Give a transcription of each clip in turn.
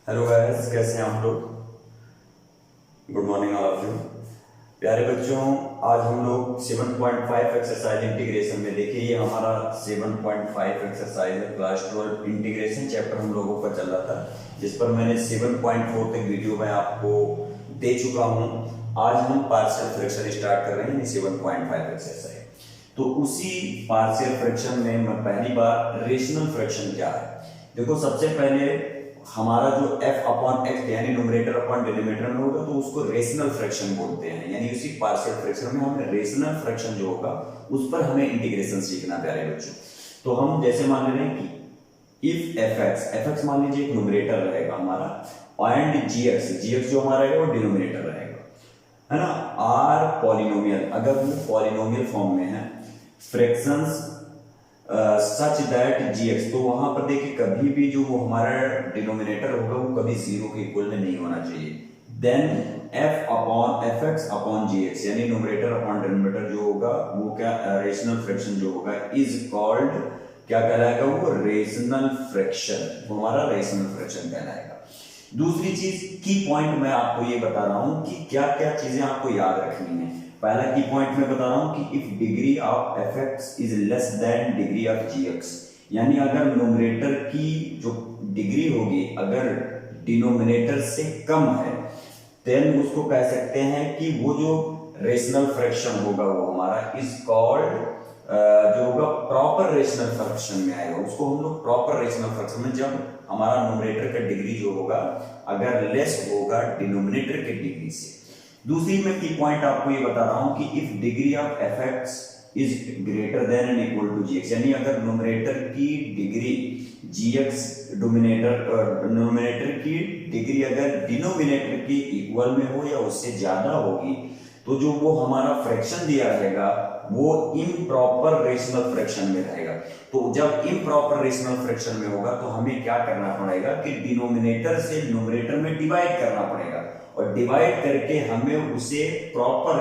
Hello guys, कैसे हैं आप लोग। Good morning all of you. प्यारे बच्चों, आज हम लोग 7.5 एक्सरसाइज इंटीग्रेशन में देखिए, ये हमारा 7.5 एक्सरसाइज है। क्लास 12 इंटीग्रेशन चैप्टर हम लोगों का चल रहा था, जिस पर मैंने 7.4 तक वीडियो में आपको दे चुका हूँ। आज हम पार्शियल फ्रैक्शन स्टार्ट कर रहे हैं 7.5 एक्सरसाइज। तो उसी पार्शियल फ्रैक्शन में मैं पहली बार रेशनल फ्रैक्शन क्या है, देखो सबसे पहले हमारा जो f अपॉन एक्स यानी न्यूमरेटर अपॉन डिनोमिनेटर में होगा तो उसको रेशनल फ्रैक्शन बोलते हैं। यानी उसी पार्शियल फ्रैक्शन में हमें रेशनल फ्रैक्शन जो होगा उस पर हमें इंटीग्रेशन सीखना प्यारे बच्चों। तो हम जैसे मान ले रहे हैं कि इफ एफ एक्स मान लीजिए एक न्यूमरेटर रहेगा हमारा, एंड जी एक्स जो हमारा रहेगा वो डिनोमिनेटर रहेगा, है ना। आर पॉलिनोमियल, अगर वो पॉलिनोमियल फॉर्म में है, fractions such that g x, तो वहां पर देखिए कभी भी जो वो हमारा डिनोमिनेटर होगा वो कभी जीरो के इक्वल में नहीं होना चाहिए। Then f upon f x upon g x यानी न्यूमरेटर अपॉन डिनोमिनेटर जो होगा वो क्या रेशनल फ्रैक्शन जो होगा इज कॉल्ड क्या कहलाएगा, वो रेशनल फ्रैक्शन, वो हमारा रेशनल फ्रैक्शन कहलाएगा। दूसरी चीज की पॉइंट मैं आपको ये बता रहा हूं कि क्या क्या चीजें आपको याद रखनी है। पहला की पॉइंट में बता रहा हूं कि if degree of f x is less than degree of g x, यानी अगर न्यूमरेटर की जो डिग्री होगी अगर डिनोमिनेटर से कम है, देन उसको कह सकते हैं कि वो जो रेशनल फ्रैक्शन होगा वो हमारा इज कॉल्ड जो होगा प्रॉपर रेशनल फ्रैक्शन में आएगा। उसको हम लोग प्रॉपर रेशनल फ्रैक्शन में, जब हमारा न्यूमरेटर का डिग्री जो होगा अगर लेस होगा डिनोमिनेटर के डिग्री से। दूसरी मैं की पॉइंट आपको ये बता रहा हूं कि if degree of f x is greater than and equal to g x, यानी अगर न्यूमरेटर की डिग्री जी एक्स न्यूमरेटर की डिग्री अगर डिनोमिनेटर की इक्वल में हो या उससे ज्यादा होगी, तो जो वो हमारा फ्रैक्शन दिया रहेगा वो इम्प्रॉपर रेशनल फ्रैक्शन में रहेगा। तो जब इम्प्रॉपर रेशनल फ्रैक्शन में होगा तो हमें क्या करना पड़ेगा कि डिनोमिनेटर से न्यूमरेटर में डिवाइड करना पड़ेगा, और डिवाइड करके हमें उसे प्रॉपर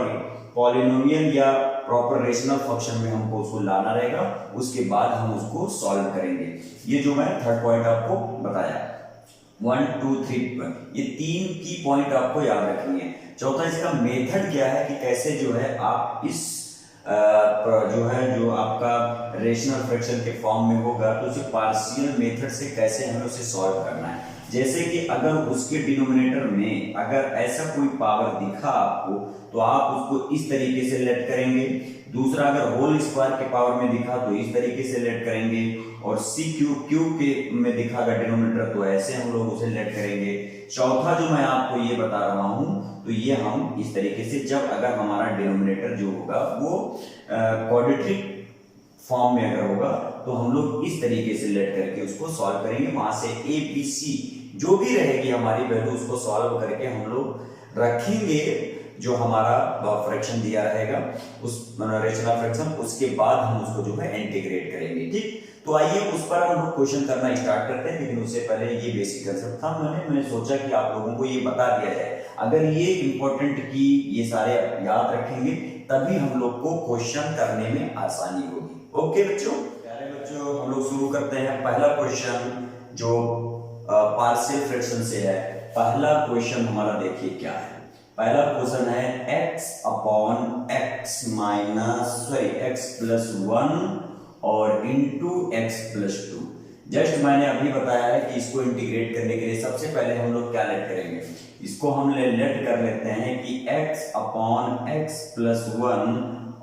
पॉलिनोमियल या प्रॉपर रेशनल फंक्शन में हमको उसको लाना रहेगा। उसके बाद हम उसको सॉल्व करेंगे। ये जो मैं थर्ड पॉइंट आपको बताया, 1 2 3, ये तीन की पॉइंट आपको याद रखनी है। चौथा इसका मेथड क्या है कि कैसे जो है आप इस जो है जो आपका रेशनल फ्रैक्शन के फॉर्म में होगा तो उसे पार्शियल मेथड से कैसे हमें उसे सॉल्व करना है। जैसे कि अगर उसके डिनोमिनेटर में अगर ऐसा कोई पावर दिखा आपको तो आप उसको इस तरीके से लेट करेंगे। दूसरा, अगर होल स्क्वायर के पावर में दिखा तो इस तरीके से लेट करेंगे, और सी क्यूब के में दिखा अगर डिनोमिनेटर तो ऐसे हम लोग उसे लेट करेंगे। चौथा जो मैं आपको ये बता रहा हूं तो ये हम इस तरीके से, जब अगर हमारा डिनोमिनेटर जो होगा वो क्वाड्रेटिक फॉर्म में अगर होगा तो हम लोग इस तरीके से लेट करके उसको सॉल्व करेंगे। वहां से ए बी सी जो भी रहेगी हमारी वैल्यू उसको सॉल्व करके हम लोग रखेंगे जो हमारा फ्रैक्शन दिया रहेगा उस रेशनल फ्रैक्शन, उसके बाद हम उसको जो है इंटीग्रेट करेंगे। ठीक, तो आइए उस पर हम लोग क्वेश्चन करना स्टार्ट करते हैं। लेकिन उससे पहले ये बेसिक कंसेप्ट था, मैंने सोचा कि आप लोगों को ये बता दिया जाए। अगर ये इंपॉर्टेंट की ये सारे याद रखेंगे तभी हम लोग को क्वेश्चन करने में आसानी होगी। ओके बच्चों, प्यारे बच्चों, हम लोग शुरू करते हैं। पहला क्वेश्चन जो पार्शियल फ्रैक्शन से है, पहला क्वेश्चन हमारा देखिए क्या है। पहला क्वेश्चन है x अपॉन एक्स प्लस 1 और इंटू एक्स प्लस 2। जस्ट मैंने अभी बताया है कि इसको इंटीग्रेट करने के लिए सबसे पहले हम लोग क्या लेट करेंगे, इसको हम लेट कर लेते हैं कि x अपॉन एक्स प्लस 1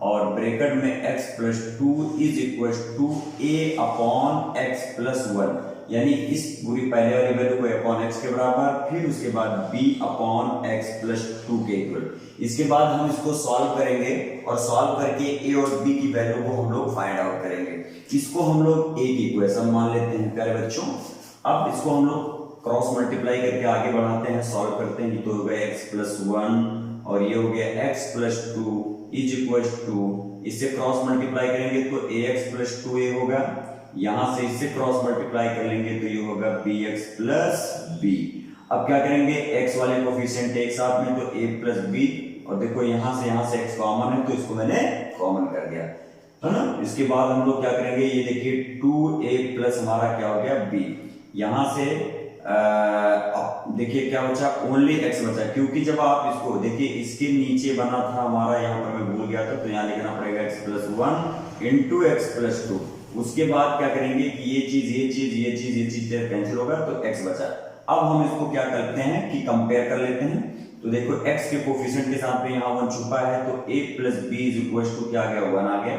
और ब्रैकेट में x plus 2 is equal to a upon x plus 1, यानी इस पूरी पहले वाली वैल्यू को अपॉन एक्स के बराबर, फिर उसके बाद b अपॉन एक्स प्लस 2 के इक्वल। इसके बाद हम इसको सॉल्व करेंगे और सॉल्व करके a और b की वैल्यू को हम लोग फाइंड आउट करेंगे। इसको हम लोग a की इक्वेशन मान लेते हैं प्यारे बच्चों। अब इसको हम लोग क्रॉस मल्टीप्लाई करके आगे बढ़ाते हैं, सॉल्व करते हैं। तो हो गया x प्लस 1 और ये हो गया x plus 2 is equal to, इससे क्रॉस मल्टीप्लाई करेंगे तो ax प्लस 2a होगा, यहां से इससे क्रॉस मल्टीप्लाई कर लेंगे तो ये होगा bx प्लस b। अब क्या करेंगे, x वाले कोफिशिएंट एक साथ में तो a प्लस b, और देखो यहां से x कॉमन है तो इसको मैंने कॉमन कर दिया, है ना। इसके बाद हम लोग क्या करेंगे, ये देखिए 2a प्लस हमारा क्या हो गया b, यहां से देखिए क्या बचा, ओनली एक्स बचा, क्योंकि जब आप इसको देखिए इसके नीचे बना था हमारा, यहाँ पर मैं भूल गया था, तो यहाँ लिखना पड़ेगा x plus one into x plus two. उसके बाद क्या करेंगे कि ये चीज कैंसिल होगा तो एक्स बचा। अब हम इसको क्या करते हैं कि कंपेयर कर लेते हैं। तो देखो x के कोफिशिएंट के साथ में यहाँ 1 छुपा है, तो a plus b is equal to क्या आ गया, 1 आ गया।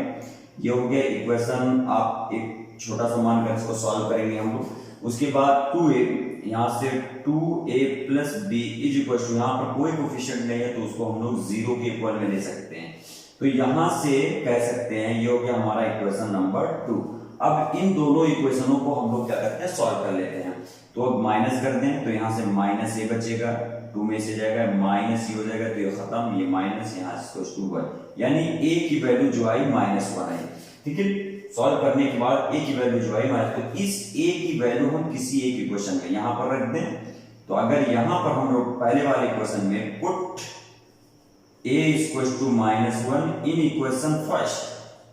ये हो गया इक्वेशन, आप एक छोटा सा मान कर इसको सॉल्व करेंगे हम लोग। उसके बाद 2a, यहाँ से 2a plus b is equal to, यहाँ पर कोई कोफिशिएंट नहीं है तो उसको हम लोग 0 के इक्वल में ले सकते हैं। तो यहां से कह सकते हैं ये हो गया हमारा इक्वेशन नंबर 2। अब इन दोनों इक्वेशनों को हम लोग क्या करते हैं, सॉल्व कर लेते हैं। तो अब माइनस कर दें तो यहां से माइनस ए बचेगा, 2 में से जाएगा माइनस सी हो जाएगा, तो ये खत्म, ये माइनस यहाँ से 1, यानी ए की वैल्यू जो आई -1 आई। ठीक है, सॉल्व करने के बाद ए की वैल्यू जो आई माइनस, तो इस ए की वैल्यू हम किसी एक इक्वेशन में यहां पर रख दें। तो अगर यहां पर हम लोग पहले वाले इक्वेशन में put a equals to -1 in equation first,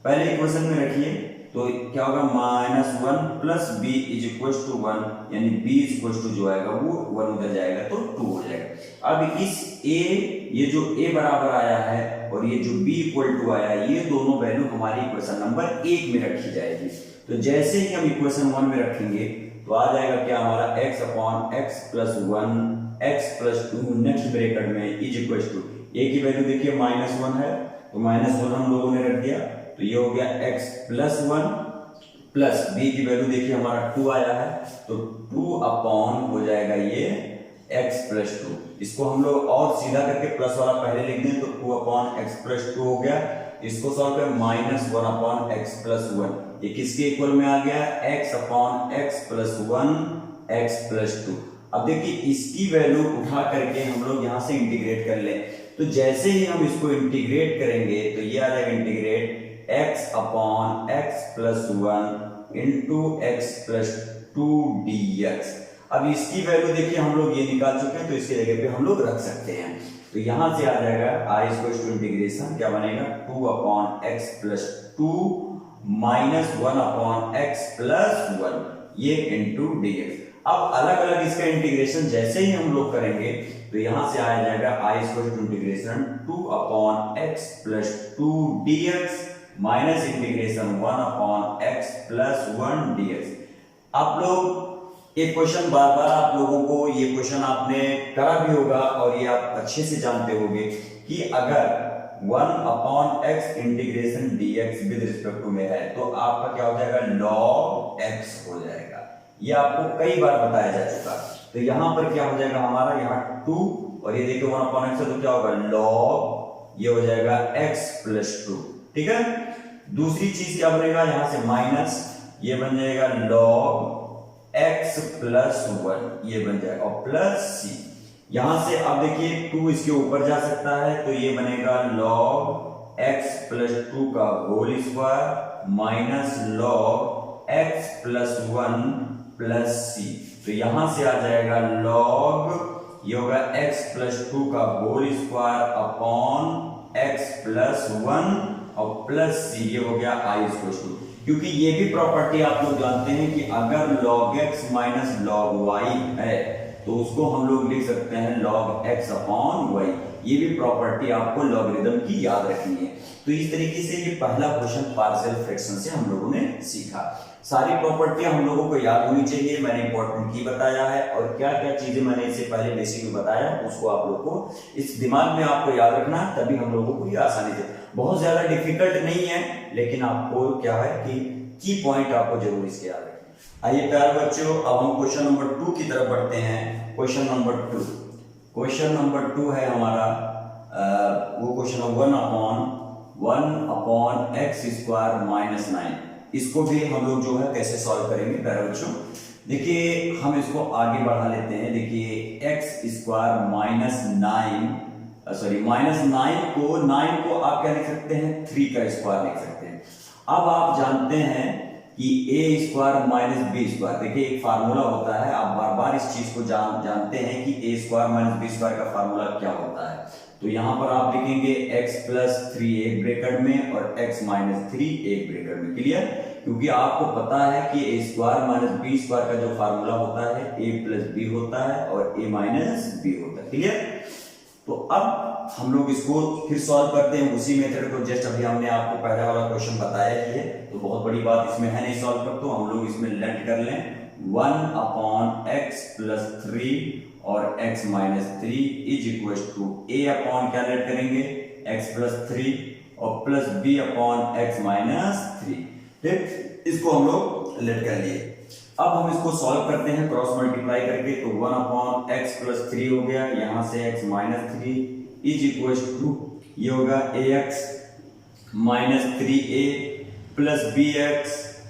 पहले इक्वेशन में रखिए, तो क्या होगा -1 plus b is equals to 1, यानी b इक्वल्स टू जो आएगा वो 1 उधर जाएगा तो 2 हो जाएगा। अब इस a, ये जो a बराबर आया है और ये जो b इक्वल टू आया है, ये दोनों वैल्यू हमारी इक्वेशन नंबर 1 में रखी जाएगी। तो जैसे ही हम इक्वेशन 1 में रखेंगे तो आ जाएगा क्या हमारा x upon x plus 1 x plus 2 next bracket में इज इक्वल्स टू, a की वैल्यू देखिए -1 है, तो -1 हम लोगों ने रख दिया, तो ये हो गया x प्लस 1 प्लस b की वैल्यू देखिए हमारा 2 आया है, तो 2 अपॉन हो जाएगा ये x प्लस 2। इसको हम लोग और सीधा करके प्लस वाला पहले लिख दें, तो 2 अपॉन x प्लस 2 हो गया। इसको सॉल्व करें -1 अपॉन x प्लस 1, ये किसके इक्वल में आ गया, x upon x plus 1 x plus 2। अब देखिए इसकी वैल्यू उठा करके हम लोग यहाँ से इंटीग्रेट कर लें, तो जैसे ही हम इसको इंटीग्रेट करेंगे तो ये आ जाएगा integrate x upon x plus 1 into x plus 2 dx। अब इसकी वैल्यू देखिए हम लोग ये निकाल चुके हैं, तो इसकी जगह पे हम लोग रख सकते हैं। तो यहां से आ जाएगा i इक्वल्स टू इंटीग्रेशन क्या बनेगा, 2 upon x plus 2 minus 1 upon x plus 1, ये इंटू dx। अब अलग अलग इसका इंटीग्रेशन जैसे ही हम लोग करेंगे तो यहां से आ जाएगा i equal to integration 2 upon x plus 2 dx minus integration 1 upon x plus 1 dx। आप लोग एक क्वेश्चन बार बार आप लोगों को ये क्वेश्चन आपने करा भी होगा और ये आप अच्छे से जानते होंगे कि अगर 1 upon x integration dx with respect to में है तो आपका क्या हो जाएगा, log x हो जाएगा। ये आपको कई बार बताया जा चुका। तो यहां पर क्या हो जाएगा हमारा, यहाँ 2 और ये देखिए 1 अपॉन x है, तो क्या होगा log, ये हो जाएगा x प्लस 2। ठीक है, दूसरी चीज क्या बनेगा, यहां से माइनस, ये बन जाएगा log x प्लस 1, ये बन जाएगा, और प्लस c। यहां से अब देखिए 2 इसके ऊपर जा सकता है, तो ये बनेगा log x प्लस 2 का whole square minus log x plus 1 plus c। तो यहां से आ जाएगा log, ये होगा x प्लस 2 का whole square upon x plus 1 और प्लस c, ये हो गया i इक्वल टू। क्योंकि ये भी प्रॉपर्टी आप लोग जानते हैं कि अगर log x minus log y है तो उसको हम लोग लिख सकते हैं log x अपॉन y। ये भी प्रॉपर्टी आपको लॉगरिथम की याद रखनी है। तो इस तरीके से ये पहला क्वेश्चन पार्शियल फ्रैक्शन से हम लोगों ने सीखा। सारी प्रॉपर्टियां हम लोगों को याद होनी चाहिए, मैंने इंपॉर्टेंट की बताया है, और क्या क्या चीजें मैंने इससे पहले बेसिक में बताया उसको आप लोग को इस दिमाग में आपको याद रखना है, तभी हम लोगों को ये आसानी से, बहुत ज्यादा डिफिकल्ट नहीं है, लेकिन आपको क्या है कि की पॉइंट आपको जरूर इसके याद रखना। आइए प्यारे बच्चों, अब हम क्वेश्चन नंबर 2 की तरफ बढ़ते हैं। क्वेश्चन नंबर 2, क्वेश्चन नंबर 2 है हमारा वो question 1 upon x square minus 9। इसको भी हम लोग जो है कैसे सॉल्व करेंगे प्यारे बच्चों, देखिए हम इसको आगे बढ़ा लेते हैं। देखिए x स्क्वायर माइनस 9 को आप क्या लिख सकते हैं, 3 का स्क्वायर लिख सकते हैं। अब आप जानते हैं कि a square minus b square, देखिए एक फार्मूला होता है, आप बार बार इस चीज को जानते हैं कि a square minus b square का फार्मूला क्या होता है। तो यहां पर आप लिखेंगे x प्लस 3 एक ब्रैकेट में और x माइनस 3 एक ब्रैकेट में। क्लियर, क्योंकि आपको पता है कि ए स्क्वायर माइनस बी स्क्वायर का जो फार्मूला होता है ए प्लस बी होता है और ए माइनस बी होता है। क्लियर? तो अब हम लोग इसको फिर सॉल्व करते हैं उसी मेथड को, जस्ट अभी हमने आपको पहला वाला क्वेश्चन बताया ही है, तो बहुत बड़ी बात इसमें है नहीं सॉल्व कर। तो हम लोग इसमें लेट कर लें 1/x + 3 और x - 3 is equal to a upon क्या लेट करेंगे x + 3 और प्लस b/x - 3। ठीक, इसको हम लोग लेट कर लिए। अब हम इसको सॉल्व करते हैं क्रॉस मल्टीप्लाई करके, तो 1/x + 3 हो गया, यहां से x - 3 इज इक्वल टू ये होगा ax - 3a प्लस bx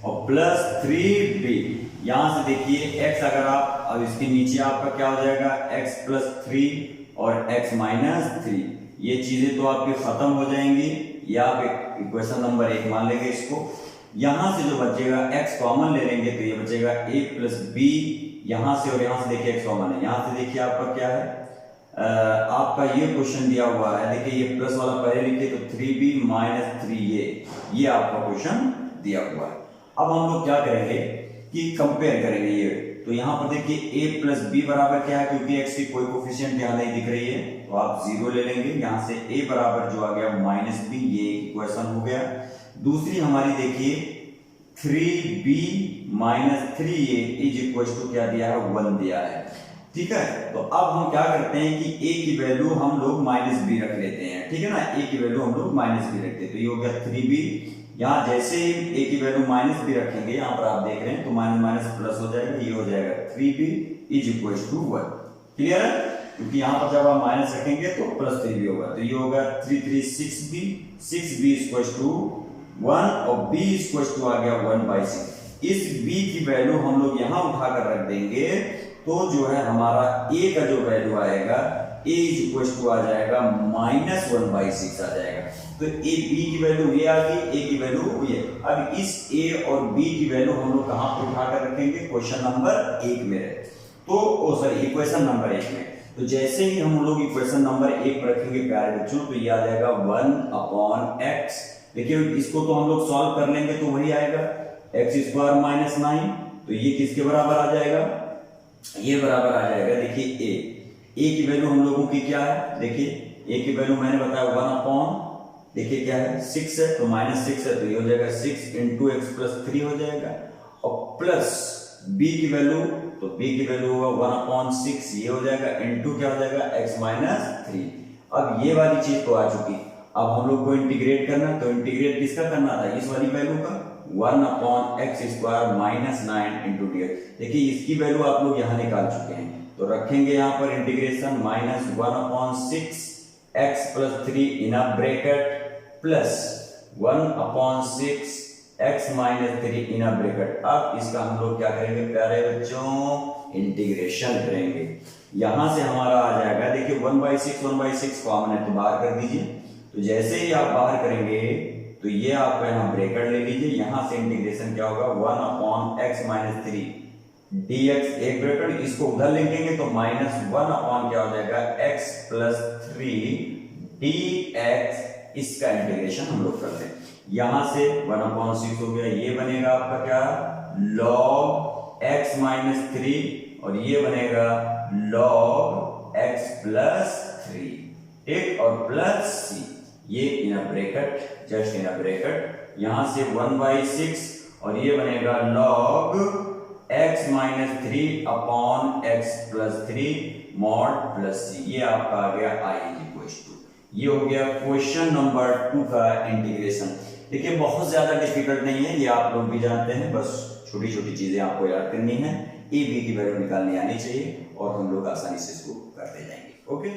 और प्लस 3b। यहां से देखिए x अगर आप अब इसके नीचे आपका क्या हो जाएगा x + 3 और x - 3, ये चीजें तो आपकी खत्म हो जाएंगी, या आप इक्वेशन नंबर 1 मान लेंगे इसको। यहां से जो बचेगा x कॉमन ले लेंगे तो ये बचेगा a + b, यहां से और यहां से देखिए x कॉमन है, यहां से देखिए आपका क्या है आपका ये क्वेश्चन दिया हुआ है, देखिए ये प्लस वाला पहले लिखिए तो 3b - 3a, ये आपका क्वेश्चन दिया हुआ है। अब हम लोग क्या करेंगे कि कंपेयर करेंगे ये, तो यहाँ पर देखिए a + b बराबर क्या है, क्योंकि x की कोई कोफिशिएंट यहाँ नहीं दिख रही है तो आप 0 ले लेंगे, यहाँ से a बराबर जो आ गया -b, ये इक्वेशन हो गया। दूसरी हमारी देखिए 3b - 3a is equal to क्या दिया है 1 दिया है। ठीक है, तो अब हम क्या करते हैं कि a की वैल्यू हम लोग -b रख लेते हैं, ठीक है ना, a की वैल्यू हम लोग -b रखते हैं, तो ये हो गया 3b। यहाँ जैसे ही a की वैल्यू -b रखेंगे, यहाँ पर आप देख रहे हैं तो माइनस प्लस हो जाएगा, ये हो जाएगा 3b is equal to 1। Clear है? क्योंकि यहाँ पर जब आप माइनस रखेंगे तो प्लस 3b होगा, तो ये होगा 3 3 6b, 6b इक्वल टू 1 और b इक्वल टू आ गया 1/6। इस b की वैल्यू हम लोग यहाँ उठाकर रख देंगे, तो जो है हमारा a का जो वैल्यू आएगा a इज इक्वल टू आ जाएगा -1/6 आ जाएगा। तो a b की वैल्यू ये आ गई, a की वैल्यू ये। अब इस a और b की वैल्यू हम लोग कहां पर उठाकर रखेंगे, क्वेश्चन नंबर 1 में रहे तो सॉरी इक्वेशन नंबर 1 में। तो जैसे ही हम लोग इक्वेशन नंबर 1 पर रखेंगे प्यारे बच्चों, तो ये आ जाएगा 1/x। देखिए इसको तो हम लोग सॉल्व कर लेंगे तो वही आएगा x² - 9, तो ये किसके बराबर आ जाएगा, ये बराबर आ जाएगा देखिए a की वैल्यू हम लोगों की क्या है, देखिए a की वैल्यू मैंने बताया 1/, देखिए क्या है 6 है, तो -6 है, तो ये हो जाएगा 6 × x + 3 हो जाएगा, और प्लस b की वैल्यू, तो b की वैल्यू होगा 1/6, ये हो जाएगा, इनटू क्या हो जाएगा x - 3। अब ये वाली चीज तो आ चुकी, अब हम लोग को इंटीग्रेट करना, तो इंटीग्रेट किसका करना था, इस वाली वैल्यू का 1/x² - 9 × dx। देखिए इसकी वैल्यू आप लोग यहाँ निकाल चुके हैं, तो रखेंगे यहाँ पर integration -1/6 x + 3 in a bracket plus 1/6 x - 3 in a bracket. अब इसका हम लोग क्या करेंगे प्यारे बच्चों, इंटीग्रेशन करेंगे। यहां से हमारा आ जाएगा, देखिए 1/6 कॉमन है तो बाहर कर दीजिए, तो जैसे ही आप बाहर करेंगे तो ये आपका यहाँ ब्रैकेट ले लीजिए, यहां से इंटीग्रेशन क्या होगा 1/x - 3 dx, एक ब्रैकेट, इसको उधर लिखेंगे तो -1/ क्या हो जाएगा x + 3 dx, इसका इंटीग्रेशन हम लोग करते हैं। यहां से 1/6 हो गया, ये बनेगा आपका क्या log x - 3 और ये बनेगा log x + 3, ठीक, और प्लस c, ये in a bracket, just in a bracket, यहां से 1/6 और ये बनेगा log x - 3/x + 3 mod plus c, ये आपका आ गया i इक्वल टू। ये हो गया क्वेश्चन नंबर 2 का इंटीग्रेशन। देखिए बहुत ज्यादा डिफिकल्ट नहीं है, ये आप लोग भी जानते हैं, बस छोटी छोटी चीजें आपको याद करनी है, ए बी की वैल्यू निकालनी आनी चाहिए और हम लोग आसानी से इसको करते जाएंगे। ओके,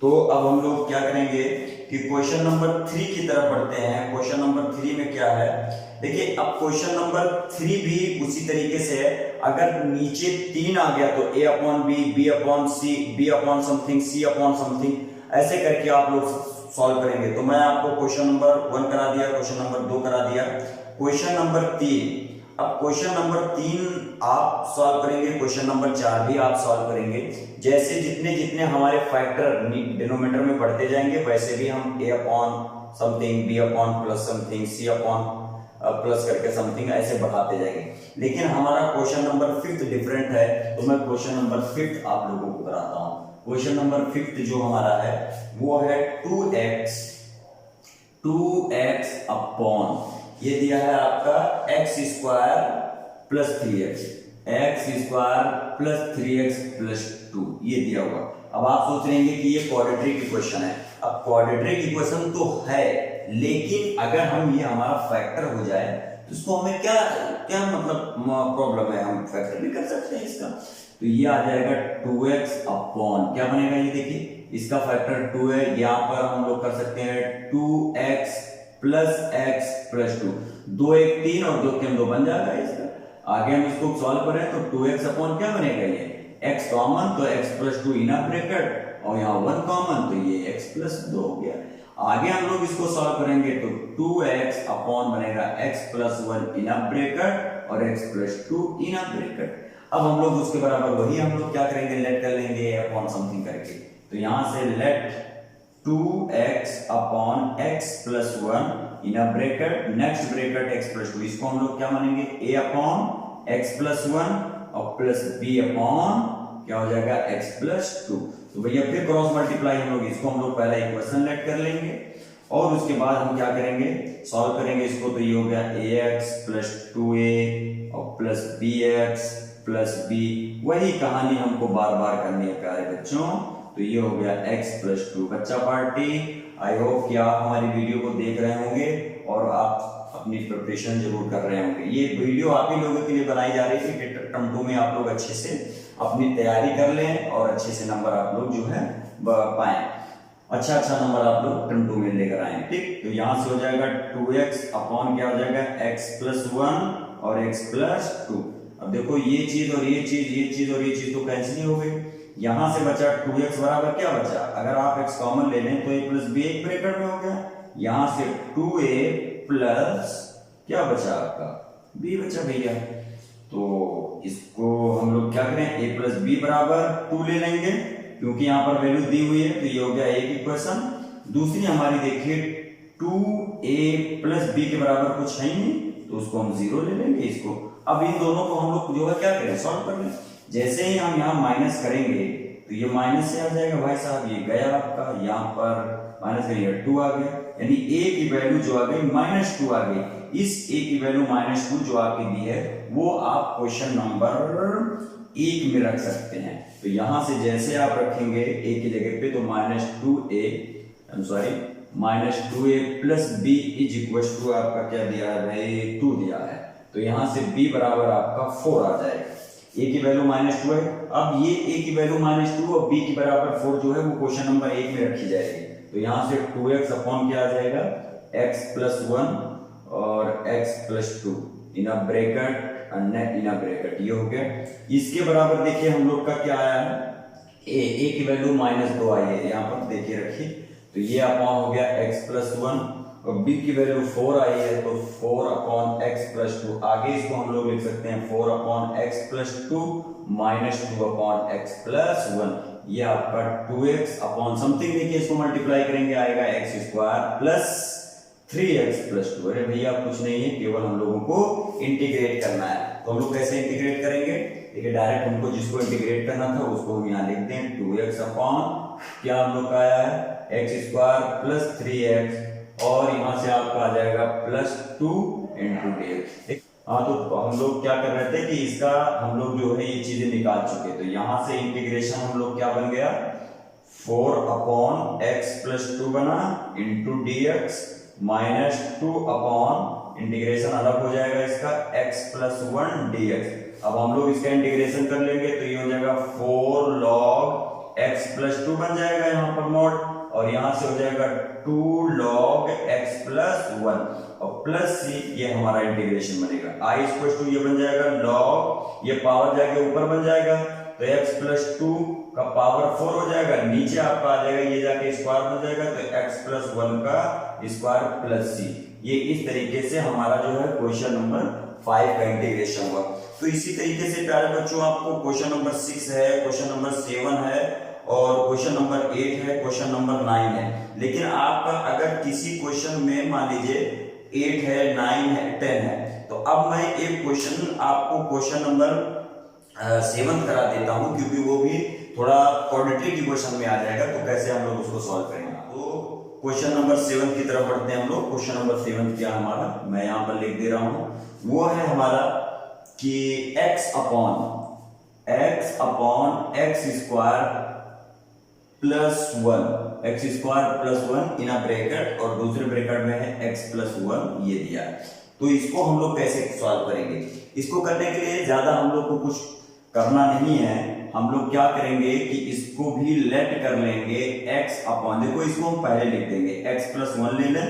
तो अब हम लोग क्या करेंगे कि क्वेश्चन नंबर 3 की तरफ बढ़ते हैं। क्वेश्चन नंबर 3 में क्या है, देखिए अब क्वेश्चन नंबर 3 भी उसी तरीके से है, अगर नीचे 3 आ गया तो a/b, b/c, b/समथिंग, c/समथिंग, ऐसे करके आप लोग सॉल्व करेंगे। तो मैं आपको क्वेश्चन नंबर 1 करा दिया, क्वेश्चन नंबर 2 करा दिया, क्वेश्चन नंबर 3, अब क्वेश्चन नंबर 3 आप सॉल्व करेंगे, क्वेश्चन नंबर 4 भी आप सॉल्व करेंगे। जैसे जितने जितने हमारे फैक्टर डिनोमिनेटर में बढ़ते जाएंगे वैसे भी हम a/समथिंग, b/+समथिंग, c/ प्लस करके समथिंग ऐसे बढ़ाते जाएंगे। लेकिन हमारा क्वेश्चन नंबर 5 डिफरेंट है, तो मैं क्वेश्चन नंबर 5 आप लोगों को कराता हूं। क्वेश्चन नंबर 5 जो हमारा है वो है 2x अपॉन, ये दिया है आपका x square plus 3x, x square plus 3x plus 2, ये दिया हुआ। अब आप सोच रहे हैं कि ये क्वाड्रेटिक इक्वेशन है। अब क्वाड्रेटिक इक्वेशन तो है, लेकिन अगर हम ये हमारा फैक्टर हो जाए तो इसको हमें क्या क्या मतलब प्रॉब्लम है, हम फैक्टर भी कर सकते हैं इसका। तो ये आ जाएगा 2x अपॉन, क्या बनेगा ये देखिए, इसका फैक्टर 2 है, यहाँ पर हम लोग कर सकते हैं 2x प्लस x प्लस 2, 2 1 3 और 2 3 2 बन जाएगा इसका। आगे हम इसको सॉल्व करें तो 2x अपॉन क्या बनेगा, ये x कॉमन तो x प्लस 2 इन ब्रैकेट और यहाँ 1 कॉमन तो ये x प्लस 2 हो गया। आगे हम लोग इसको सॉल्व करेंगे तो 2x अपॉन बनेगा x प्लस 1 इन ब्रैकेट और x प्लस 2 इन ब्रैकेट। अब हम लोग उसके बराबर वही हम लोग क्या करेंगे, लेट कर लेंगे अपॉन समथिंग करके। तो यहां से let 2x upon x plus 1 in bracket, next bracket x plus 2, इसको हम लोग क्या मानेंगे a अपॉन x प्लस 1 और प्लस b अपॉन क्या हो जाएगा x प्लस 2। तो भैया फिर क्रॉस मल्टीप्लाई हम लोग इसको हम लोग पहला इक्वेशन लेट कर लेंगे और उसके बाद हम क्या करेंगे, सॉल्व करेंगे इसको। तो ये हो गया ax प्लस 2a और प्लस bx प्लस b, वही कहानी हमको बार बार करनी है प्यारे बच्चों। तो ये हो गया x प्लस 2। बच्चा पार्टी, आई होप कि आप हमारी वीडियो को देख रहे होंगे और आप अपनी प्रिपरेशन जरूर कर रहे होंगे। ये वीडियो आप ही लोगों के लिए बनाई जा रही है कि टर्म 2 में आप लोग अच्छे से अपनी तैयारी कर लें और अच्छे से नंबर आप लोग जो है पाएं, अच्छा नंबर आप लोग टर्म 2 में लेकर आए। ठीक, तो यहां से हो जाएगा 2x अपॉन क्या हो जाएगा x प्लस 1 और x प्लस 2। अब देखो ये चीज और ये चीज, ये चीज और ये चीज तो कैंसिल हो गई। यहां से बचा 2x बराबर क्या बचा, अगर आप x कॉमन ले लें तो a प्लस b एक ब्रैकेट में हो गया। यहां से 2a प्लस क्या बचा आपका b बचा भैया। तो इसको हम लोग क्या करें, a प्लस b बराबर 2 ले लेंगे क्योंकि यहां पर वैल्यू दी हुई है। तो ये हो गया एक इक्वेशन। दूसरी हमारी देखिए 2a प्लस b के बराबर कुछ है ही नहीं, तो उसको हम 0 ले लेंगे इसको। अब इन दोनों को हम लोग जो है क्या करें, सॉल्व कर लें। जैसे ही हम यहाँ माइनस करेंगे तो ये माइनस से आ जाएगा भाई साहब, ये गया आपका, यहाँ पर माइनस करिए 2 आ गया, यानी a की वैल्यू जो आ गई -2 आ गई। इस a की वैल्यू -2 जो आपकी दी है वो आप क्वेश्चन नंबर 1 में रख सकते हैं। तो यहां से जैसे आप रखेंगे a की जगह पे तो -2a plus b is equal to आपका क्या दिया है भाई, 2 दिया है। तो यहां से b बराबर आपका 4 आ जाएगा। a की वैल्यू -2 है। अब ये a की वैल्यू -2 और b की बराबर 4 जो है वो क्वेश्चन नंबर 1 में रखी जाएगी। तो यहां से 2x अपॉन क्या आ जाएगा, x प्लस 1 और x plus 2 in bracket in bracket, ये हो गया। इसके बराबर देखिए हम लोग का क्या आया है, a की वैल्यू -2 आई है, यहाँ पर देखिए रखिए। तो ये अपॉन हो गया x प्लस 1 और b की वैल्यू 4 आई है तो 4 अपॉन x प्लस 2। आगे इसको हम लोग लिख सकते हैं 4 upon x plus 2 -2 upon x plus 1। ये आपका 2x अपॉन समथिंग, देखिए इसको मल्टीप्लाई करेंगे आएगा x square plus 3x plus 2। अरे भैया कुछ नहीं है, केवल हम लोगों को इंटीग्रेट करना है। तो हम लोग कैसे इंटीग्रेट करेंगे, देखिए डायरेक्ट हमको जिसको इंटीग्रेट करना था उसको हम यहाँ लिखते हैं 2x अपॉन क्या हम लोग का आया है x स्क्वायर प्लस 3x और यहाँ से आपका आ जाएगा प्लस 2 इंटू dx। हाँ, तो हम लोग क्या कर रहे थे कि इसका हम लोग जो है ये चीजें निकाल चुके। तो यहाँ से इंटीग्रेशन हम लोग क्या बन गया, 4 अपॉन x प्लस 2 बना इंटू dx -2 अपॉन इंटीग्रेशन अलग हो जाएगा इसका x प्लस 1 dx। अब हम लोग इसका इंटीग्रेशन कर लेंगे तो ये हो जाएगा 4 log x प्लस 2 बन जाएगा यहाँ पर मॉड, और यहाँ से हो जाएगा 2 log x प्लस 1 और प्लस c, ये हमारा इंटीग्रेशन बनेगा। i इक्वल टू ये बन जाएगा log, ये पावर जाके ऊपर बन जाएगा तो x प्लस 2 का पावर 4 हो जाएगा, नीचे आपका आ जाएगा ये जाके स्क्वायर हो जाएगा तो x प्लस 1 का स्क्वायर प्लस c। ये इस तरीके से हमारा जो है क्वेश्चन नंबर 5 का इंटीग्रेशन हुआ। तो इसी तरीके से प्यारे बच्चों आपको क्वेश्चन नंबर 6 है, क्वेश्चन नंबर 7 है और क्वेश्चन नंबर 8 है, क्वेश्चन नंबर 9 है। लेकिन आपका अगर किसी क्वेश्चन में मान लीजिए 8 है, 9 है, 10 है। तो अब मैं एक क्वेश्चन आपको क्वेश्चन नंबर 7 करा देता हूं, क्योंकि वो भी थोड़ा क्वाड्रेटिक की क्वेश्चन में आ जाएगा, तो कैसे हम लोग उसको सॉल्व करेंगे। तो क्वेश्चन नंबर 7 की तरफ बढ़ते हैं हम लोग। क्वेश्चन नंबर 7 क्या हमारा, मैं यहाँ पर लिख दे रहा हूं, वो है हमारा कि x upon x square plus 1 in a bracket, और दूसरे ब्रैकेट में है x प्लस 1 ये दिया है। तो इसको हम लोग कैसे सॉल्व करेंगे। इसको करने के लिए ज्यादा हम लोग को कुछ करना नहीं है। हम लोग क्या करेंगे कि इसको भी लेट कर लेंगे x अपॉन, देखो इसको हम पहले लिख देंगे x प्लस 1 ले लें,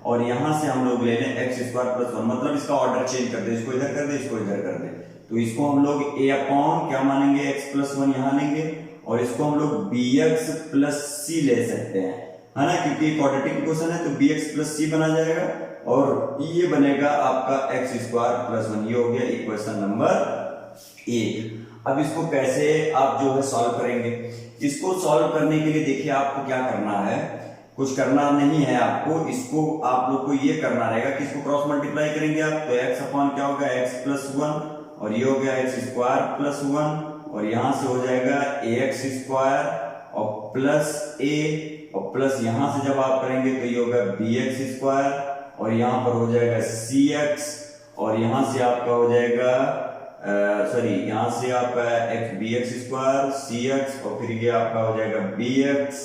और यहां से हम लोग ले लें x स्क्वायर प्लस 1, मतलब इसका ऑर्डर चेंज कर दे, इसको इधर कर दे, इसको इधर कर दे। तो इसको हम लोग a अपॉन क्या मानेंगे, x प्लस 1 यहां लेंगे, और इसको हम लोग bx प्लस c ले सकते हैं, है ना, क्योंकि क्वाड्रेटिक इक्वेशन है तो bx प्लस c बना जाएगा, और ये बनेगा आपका x स्क्वायर प्लस 1। ये हो गया इक्वेशन नंबर 1। अब इसको कैसे आप जो है सॉल्व करेंगे। इसको सॉल्व करने के लिए देखिए आपको क्या करना है, कुछ करना नहीं है आपको, इसको आप लोग को ये करना रहेगा कि इसको क्रॉस मल्टीप्लाई करेंगे आप, तो x अपॉन क्या होगा x प्लस 1, और ये हो गया x स्क्वायर प्लस 1, और यहां से हो जाएगा ax स्क्वायर और प्लस a, और प्लस यहां से जब आप करेंगे तो ये होगा bx स्क्वायर, और यहां पर हो जाएगा cx, और यहां से आपका हो जाएगा यहां से आपका bx स्क्वायर cx, और फिर ये आपका हो जाएगा bx,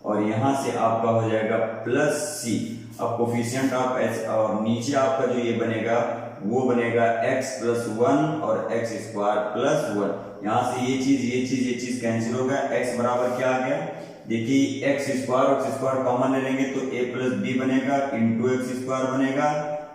और यहां से आपका हो जाएगा प्लस c। अब कोफिशिएंट आप h, और नीचे आपका जो ये बनेगा वो बनेगा x प्लस 1 और x स्क्वायर प्लस 1। यहां से ये चीज कैंसिल हो गया, x बराबर क्या आ गया, देखिए x स्क्वायर कॉमन ले लेंगे तो a प्लस b बनेगा इंटू x स्क्वायर बनेगा,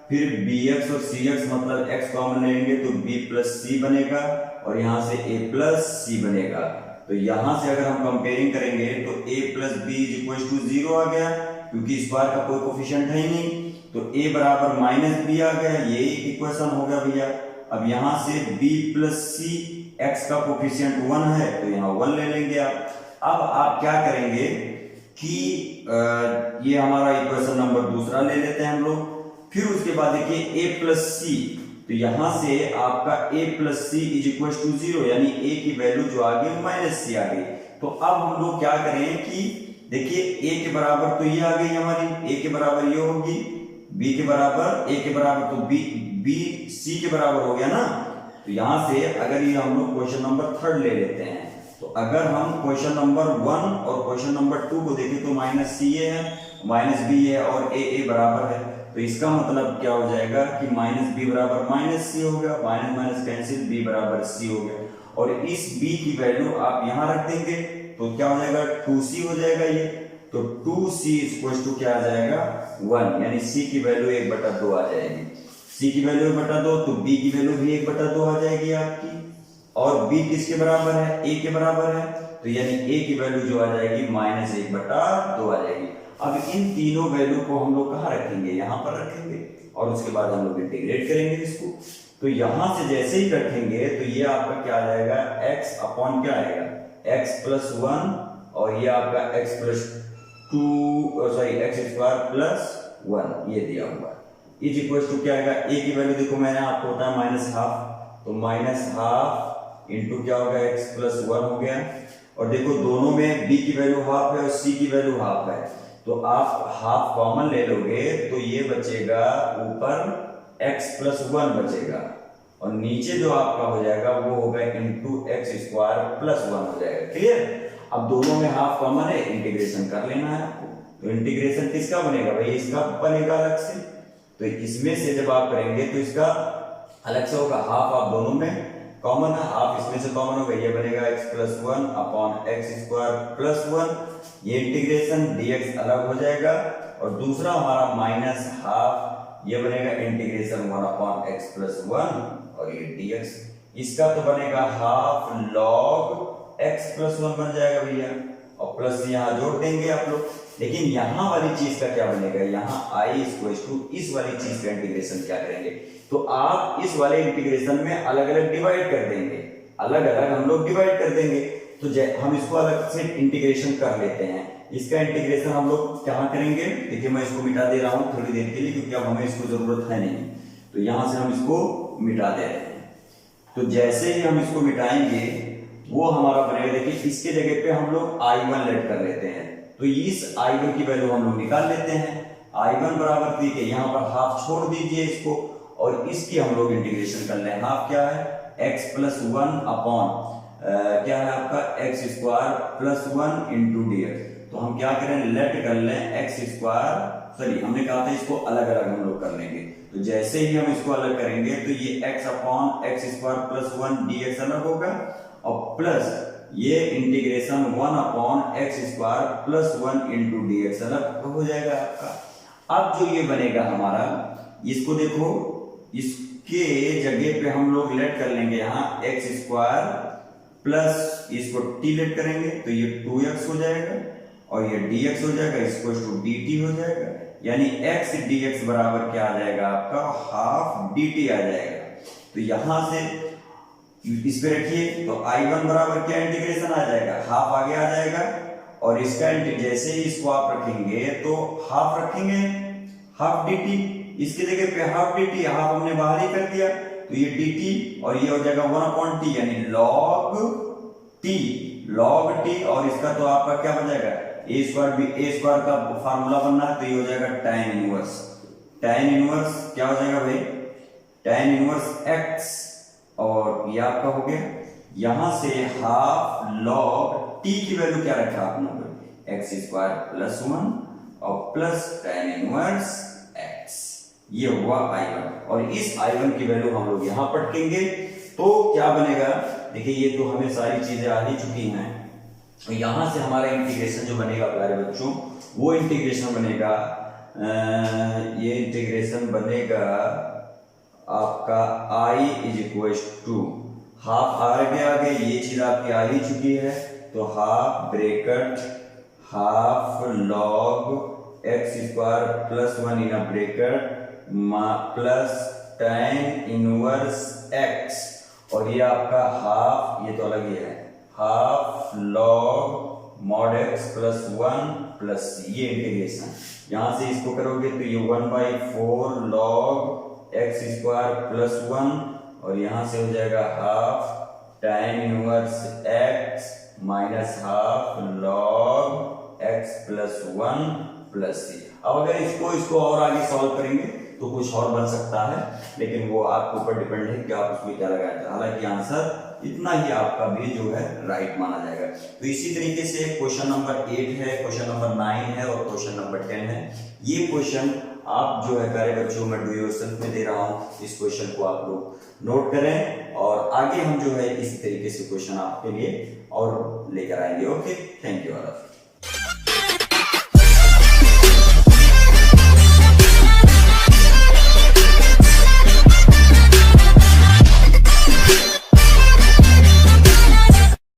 फिर bx और cx मतलब x कॉमन लेंगे तो b प्लस c बनेगा, और यहाँ से a प्लस c बनेगा। तो यहाँ से अगर हम कंपेयरिंग करेंगे तो a plus b is equal to 0 आ गया, क्योंकि स्क्वायर का कोई कोफिशिएंट है ही नहीं, तो a बराबर माइनस b आ गया, ये इक्वेशन हो गया भैया। अब यहाँ से b प्लस c, x का कोफिशिएंट 1 है तो यहाँ 1 ले लेंगे आप। अब आप क्या करेंगे कि ये हमारा इक्वेशन नंबर दूसरा ले लेते हैं हम लोग, फिर उसके बाद देखिए a प्लस सी, तो यहां से आपका a plus c is equal to 0, यानी a की वैल्यू जो आ गई माइनस सी आ गई। तो अब हम लोग क्या करें कि देखिए a के बराबर तो ये आ गई हमारी, a के बराबर ये होगी, b के बराबर a के बराबर तो b c के बराबर हो गया ना। तो यहां से अगर ये हम लोग क्वेश्चन नंबर 3 ले लेते हैं, तो अगर हम क्वेश्चन नंबर 1 और क्वेश्चन नंबर 2 को देखें तो माइनस सी है, माइनस बी है, और a बराबर है, तो इसका मतलब क्या हो जाएगा कि माइनस बी बराबर माइनस सी हो गया, माइनस माइनस कैंसिल, b बराबर c हो गया, और इस b की वैल्यू आप यहां रख देंगे तो क्या हो जाएगा 2c हो जाएगा ये, तो 2c इक्वल टू क्या आ जाएगा 1, यानी c की वैल्यू 1/2 आ जाएगी। c की वैल्यू 1/2 तो b की वैल्यू भी 1/2 आ जाएगी आपकी, और b किसके बराबर है, a के बराबर है, तो यानी a की वैल्यू जो आ जाएगी माइनस 1/2 आ जाएगी। अब इन तीनों वैल्यू को हम लोग कहाँ रखेंगे, यहाँ पर रखेंगे, और उसके बाद हम लोग इंटीग्रेट करेंगे इसको। तो यहां से जैसे ही रखेंगे तो ये आपका क्या आ जाएगा, x अपॉन क्या आएगा x प्लस 1, और ये आपका x plus 2 x square plus 1 ये दिया हुआ इज इक्वल टू क्या आएगा, a की वैल्यू देखो मैंने आपको बताया माइनस हाफ, तो माइनस हाफ इंटू क्या होगा x प्लस 1 हो गया, और देखो दोनों में b की वैल्यू हाफ है और c की वैल्यू हाफ है, तो आप हाफ कॉमन ले लोगे तो ये बचेगा ऊपर x प्लस 1 बचेगा, और नीचे जो आपका हो जाएगा वो होगा इंटू x स्क्वायर प्लस 1 हो जाएगा। क्लियर। अब दोनों में हाफ कॉमन है, इंटीग्रेशन कर लेना है आपको। तो इंटीग्रेशन किसका बनेगा भाई, इसका बनेगा अलग से, तो इसमें से जब आप करेंगे तो इसका अलग से होगा, हाफ आप दोनों में कॉमन है, हाफ इसमें से कॉमन होगा, ये बनेगा x plus 1 upon x square plus 1, ये इंटीग्रेशन dx अलग हो जाएगा, और दूसरा हमारा माइनस हाफ ये बनेगा इंटीग्रेशन 1 अपॉन x प्लस 1, और ये dx, इसका तो बनेगा हाफ लॉग x प्लस 1 बन जाएगा भैया, और प्लस यहाँ जोड़ देंगे आप लोग। लेकिन यहाँ वाली चीज का क्या बनेगा, यहाँ i इक्वल टू इस वाली चीज का इंटीग्रेशन क्या करेंगे, तो आप इस वाले इंटीग्रेशन में अलग अलग डिवाइड कर देंगे, अलग अलग हम लोग डिवाइड कर देंगे, तो हम इसको अलग से इंटीग्रेशन कर लेते हैं। इसका इंटीग्रेशन हम लोग क्या करेंगे, देखिए मैं इसको मिटा दे रहा हूं थोड़ी देर के लिए, क्योंकि अब हमें इसको जरूरत है नहीं, तो यहां से हम इसको मिटा दे रहे हैं। तो जैसे ही हम इसको मिटाएंगे वो हमारा बनेगा, देखिए इसके जगह पे हम लोग I1 लेट कर लेते हैं, तो इस I1 की वैल्यू हम लोग निकाल लेते हैं। I1 बराबर देखिए यहाँ पर हाफ छोड़ दीजिए इसको, और इसकी हम लोग इंटीग्रेशन कर लें। हाफ क्या है, x प्लस 1 अपॉन क्या है आपका x square plus 1 into dx। तो हम क्या करें, लेट कर लें x स्क्वायर, सॉरी हमने कहा था इसको अलग अलग हम लोग कर लेंगे, तो जैसे ही हम इसको अलग करेंगे तो ये x upon x square plus 1 dx अलग होगा, और प्लस ये integration 1 upon x square plus 1 into dx अलग हो जाएगा आपका। अब जो ये बनेगा हमारा, इसको देखो, इसके जगह पे हम लोग लेट कर लेंगे यहाँ एक्स स्क्वायर प्लस इसको t लेट करेंगे, तो ये 2x हो जाएगा, और ये dx हो जाएगा, इसको dt हो जाएगा, यानी x dx बराबर क्या आ जाएगा आपका, हाफ dt आ जाएगा। तो यहां से इस पे रखिए, तो I1 बराबर क्या इंटीग्रेशन आ जाएगा, हाफ आगे आ जाएगा, और इसका जैसे ही इसको आप रखेंगे तो हाफ रखेंगे, हाफ dt, इसकी जगह पे हाफ dt, हाफ हमने बाहर ही कर दिया, तो ये dt और ये हो जाएगा 1 अपॉन t, यानी log t, और इसका तो आपका क्या बन जाएगा, a स्क्वायर का फार्मूला बनना है, तो ये हो जाएगा tan इनवर्स। tan इनवर्स क्या हो जाएगा भाई, tan इनवर्स x, और ये आपका हो गया, यहां से हाफ log t की वैल्यू क्या रखा आपने, एक्स स्क्वायर प्लस 1 और प्लस tan इनवर्स x, ये हुआ I1, और इस I1 की वैल्यू हम लोग यहां पटकेंगे, तो क्या बनेगा, देखिए ये तो हमें सारी चीजें आ ही चुकी हैं, तो यहां से हमारा इंटीग्रेशन जो बनेगा प्यारे बच्चों, वो इंटीग्रेशन बनेगा, ये इंटीग्रेशन बनेगा आपका I is equal to half, आगे ये चीज आपकी आ ही चुकी है, तो half bracket half log x square plus 1 in a bracket plus tan inverse x, और ये आपका हाफ, ये तो अलग ही है, half log mod x plus 1 plus ये इंटीग्रेशन, यहां से इसको करोगे तो ये 1/4 लॉग एक्स स्क्वायर प्लस 1, और यहां से हो जाएगा half tan inverse x minus half log x plus 1 plus c। अब अगर इसको और आगे सॉल्व करेंगे तो कुछ और बन सकता है, लेकिन वो आपके ऊपर डिपेंड है कि आप उसमें क्या लगाते हैं, हालांकि आंसर इतना ही आपका भी जो है राइट माना जाएगा। तो इसी तरीके से क्वेश्चन नंबर 8 है, क्वेश्चन नंबर 9 है, और क्वेश्चन नंबर 10 है। ये क्वेश्चन आप जो है प्यारे बच्चों में डू योरसेल्फ में दे रहा हूँ, इस क्वेश्चन को आप लोग नोट करें, और आगे हम जो है इसी तरीके से क्वेश्चन आपके लिए और लेकर आएंगे। Okay, thank you all.